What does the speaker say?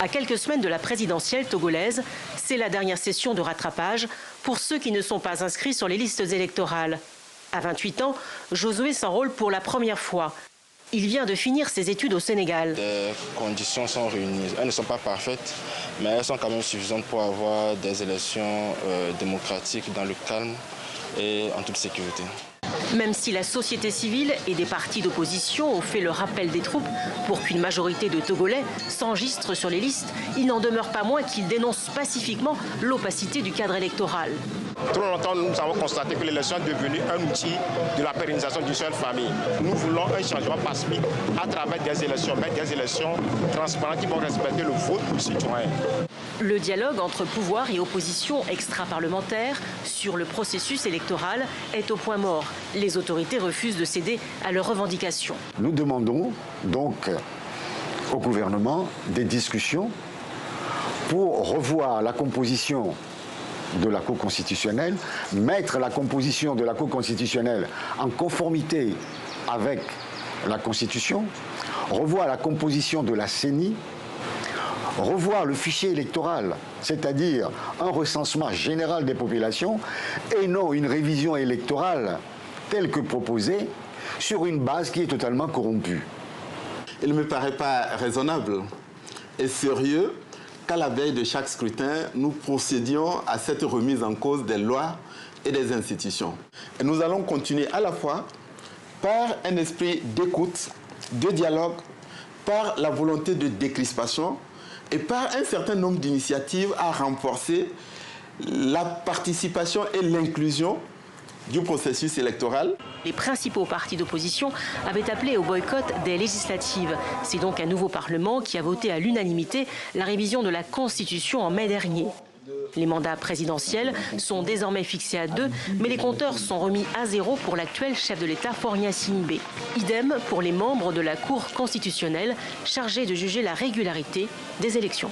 À quelques semaines de la présidentielle togolaise, c'est la dernière session de rattrapage pour ceux qui ne sont pas inscrits sur les listes électorales. À 28 ans, Josué s'enrôle pour la première fois. Il vient de finir ses études au Sénégal. Les conditions sont réunies. Elles ne sont pas parfaites, mais elles sont quand même suffisantes pour avoir des élections démocratiques dans le calme et en toute sécurité. Même si la société civile et des partis d'opposition ont fait le rappel des troupes pour qu'une majorité de Togolais s'enregistrent sur les listes, il n'en demeure pas moins qu'ils dénoncent pacifiquement l'opacité du cadre électoral. Trop longtemps, nous avons constaté que l'élection est devenue un outil de la pérennisation d'une seule famille. Nous voulons un changement pacifique à travers des élections, mais des élections transparentes qui vont respecter le vote du citoyen. Le dialogue entre pouvoir et opposition extra-parlementaire sur le processus électoral est au point mort. Les autorités refusent de céder à leurs revendications. Nous demandons donc au gouvernement des discussions pour revoir la composition de la Cour constitutionnelle, mettre la composition de la Cour constitutionnelle en conformité avec la Constitution, revoir la composition de la CENI, revoir le fichier électoral, c'est-à-dire un recensement général des populations et non une révision électorale telle que proposée sur une base qui est totalement corrompue. Il ne me paraît pas raisonnable et sérieux qu'à la veille de chaque scrutin, nous procédions à cette remise en cause des lois et des institutions. Et nous allons continuer à la fois par un esprit d'écoute, de dialogue, par la volonté de décrispation et par un certain nombre d'initiatives à renforcer la participation et l'inclusion du processus électoral. Les principaux partis d'opposition avaient appelé au boycott des législatives. C'est donc un nouveau Parlement qui a voté à l'unanimité la révision de la Constitution en mai dernier. Les mandats présidentiels sont désormais fixés à 2, mais les compteurs sont remis à 0 pour l'actuel chef de l'État Faure Gnassingbé. Idem pour les membres de la Cour constitutionnelle chargés de juger la régularité des élections.